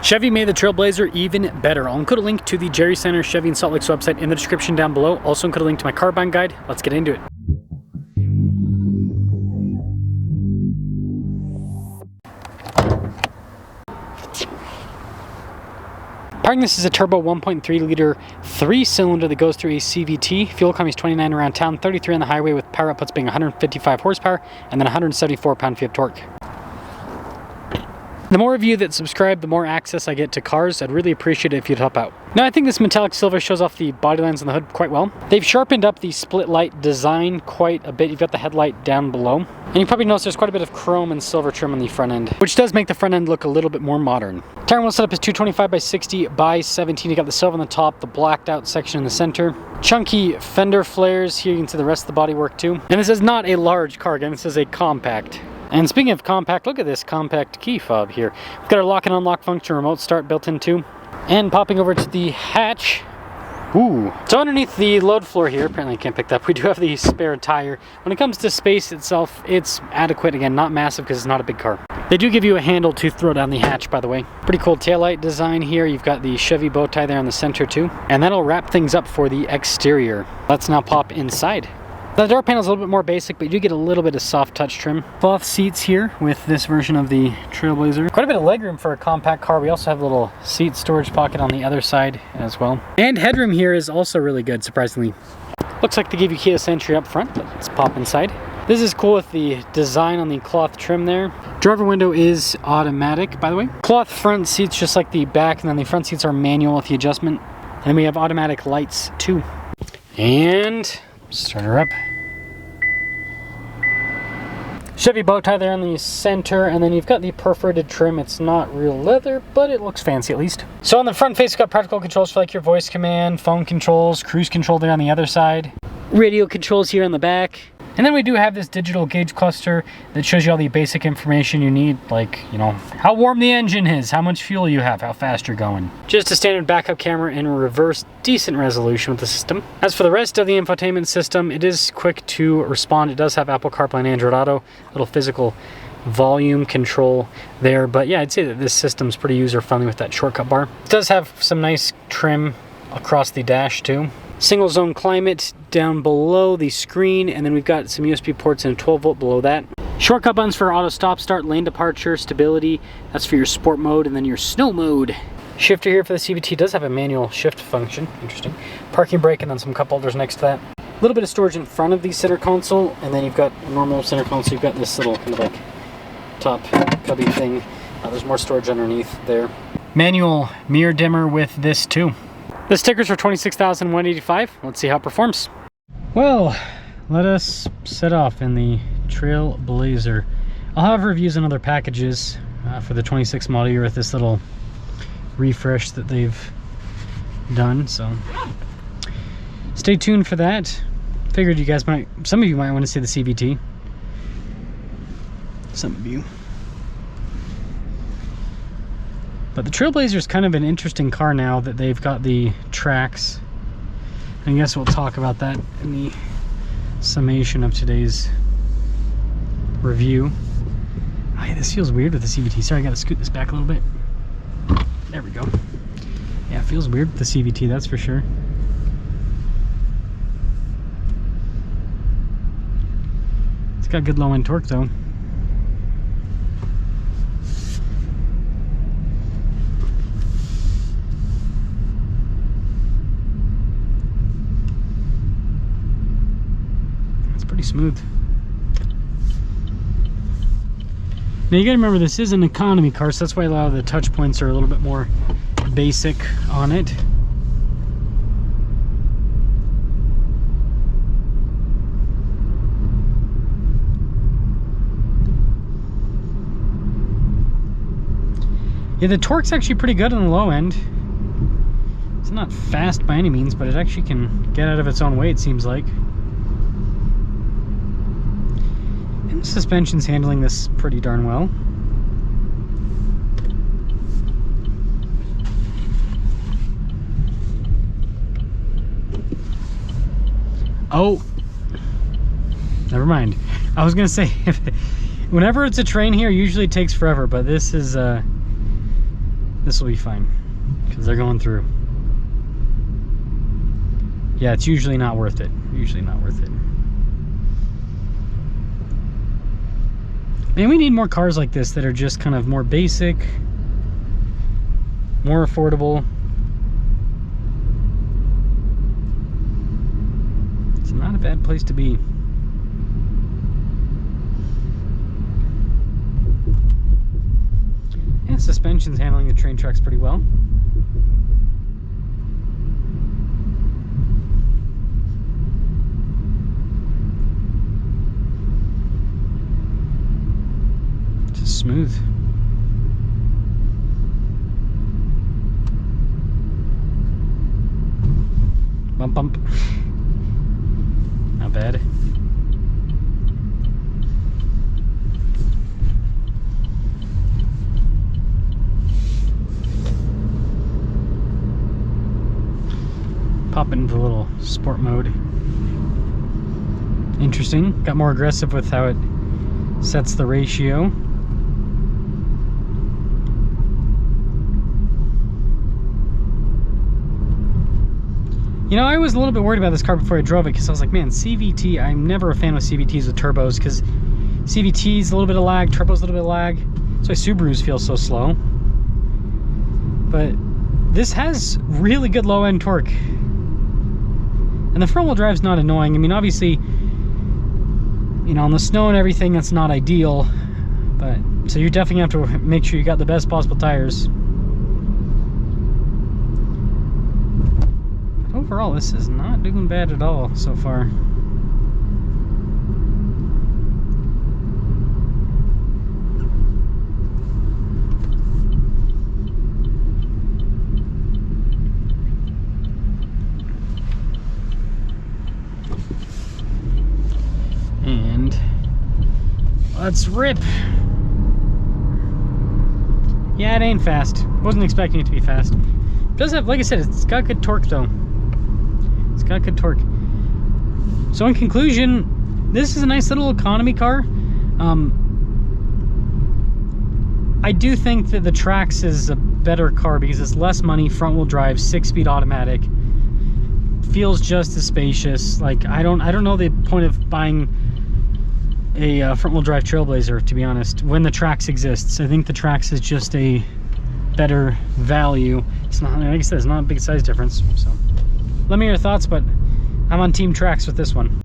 Chevy made the Trailblazer even better. I'll include a link to the Jerry Center Chevy in Salt Lake's website in the description down below. Also include a link to my car buying guide. Let's get into it. Powering this is a turbo 1.3 liter 3-cylinder that goes through a CVT. Fuel economy is 29 around town, 33 on the highway, with power outputs being 155 horsepower and then 174 pound-feet of torque. The more of you that subscribe, the more access I get to cars. I'd really appreciate it if you'd help out. Now, I think this metallic silver shows off the body lines on the hood quite well. They've sharpened up the split light design quite a bit. You've got the headlight down below. And you probably notice there's quite a bit of chrome and silver trim on the front end, which does make the front end look a little bit more modern. Tire wheel setup is 225 by 60 by 17. You got the silver on the top, the blacked out section in the center. Chunky fender flares. Here you can see the rest of the bodywork too. And this is not a large car, again, this is a compact. And speaking of compact, look at this compact key fob here. We've got our lock and unlock function, remote start built in too. And popping over to the hatch. Ooh. So underneath the load floor here, apparently I can't pick that up, we do have the spare tire. When it comes to space itself, it's adequate. Again, not massive because it's not a big car. They do give you a handle to throw down the hatch, by the way. Pretty cool taillight design here. You've got the Chevy bow tie there on the center too. And that'll wrap things up for the exterior. Let's now pop inside. The door panel is a little bit more basic, but you do get a little bit of soft touch trim. Cloth seats here with this version of the Trailblazer. Quite a bit of legroom for a compact car. We also have a little seat storage pocket on the other side as well. And headroom here is also really good, surprisingly. Looks like they give you keyless entry up front, but let's pop inside. This is cool with the design on the cloth trim there. Driver window is automatic, by the way. Cloth front seats just like the back, and then the front seats are manual with the adjustment. And we have automatic lights too. And start her up. Chevy bow tie there on the center, and then you've got the perforated trim. It's not real leather, but it looks fancy at least. So on the front face, you've got practical controls for like your voice command, phone controls, cruise control there on the other side, radio controls here on the back. And then we do have this digital gauge cluster that shows you all the basic information you need, like, you know, how warm the engine is, how much fuel you have, how fast you're going. Just a standard backup camera in reverse, decent resolution with the system. As for the rest of the infotainment system, it is quick to respond. It does have Apple CarPlay and Android Auto, little physical volume control there. But yeah, I'd say that this system's pretty user-friendly with that shortcut bar. It does have some nice trim across the dash too. Single zone climate down below the screen, and then we've got some USB ports and a 12 volt below that. Shortcut buttons for auto stop start, lane departure, stability. That's for your sport mode, and then your snow mode. Shifter here for the CVT does have a manual shift function. Interesting. Parking brake, and then some cup holders next to that. A little bit of storage in front of the center console, and then you've got a normal center console. You've got this little kind of like top cubby thing. There's more storage underneath there. Manual mirror dimmer with this too. The stickers for $26,185. Let's see how it performs. Well, let us set off in the Trailblazer. I'll have reviews on other packages for the 26 model year with this little refresh that they've done. So stay tuned for that. Figured you guys might, some of you might want to see the CVT. Some of you. But the Trailblazer is kind of an interesting car now that they've got the tracks. And I guess we'll talk about that in the summation of today's review. Oh, yeah, this feels weird with the CVT. Sorry, I gotta scoot this back a little bit. There we go. Yeah, it feels weird with the CVT, that's for sure. It's got good low end torque though. Smooth. Now you gotta remember this is an economy car, so that's why a lot of the touch points are a little bit more basic on it. Yeah, the torque's actually pretty good on the low end. It's not fast by any means, but it actually can get out of its own way, it seems like. And the suspension's handling this pretty darn well. Oh, never mind. I was gonna say, whenever it's a train here, usually it takes forever, but this is this will be fine, because they're going through. Yeah, it's usually not worth it. Usually not worth it. Man, we need more cars like this that are just kind of more basic, more affordable. It's not a bad place to be. And suspension's handling the train tracks pretty well. Just smooth. Bump, bump. Not bad. Pop into the little sport mode. Interesting. Got more aggressive with how it sets the ratio. You know, I was a little bit worried about this car before I drove it, because I was like, man, CVT, I'm never a fan of CVTs with turbos, because CVT's a little bit of lag, turbo's a little bit of lag. That's why Subarus feel so slow. But this has really good low-end torque. And the front-wheel drive's not annoying. I mean, obviously, you know, on the snow and everything, that's not ideal. But so you definitely have to make sure you got the best possible tires. Overall, this is not doing bad at all so far. And let's rip. Yeah, it ain't fast. Wasn't expecting it to be fast. It does have, like I said, it's got good torque though. It's got good torque. So in conclusion, this is a nice little economy car. I do think that the Trax is a better car because it's less money, front-wheel drive, 6-speed automatic. Feels just as spacious. Like I don't know the point of buying a front-wheel drive Trailblazer, to be honest, when the Trax exists. I think the Trax is just a better value. It's not, like I said, it's not a big size difference. So let me know your thoughts, but I'm on Team Trax with this one.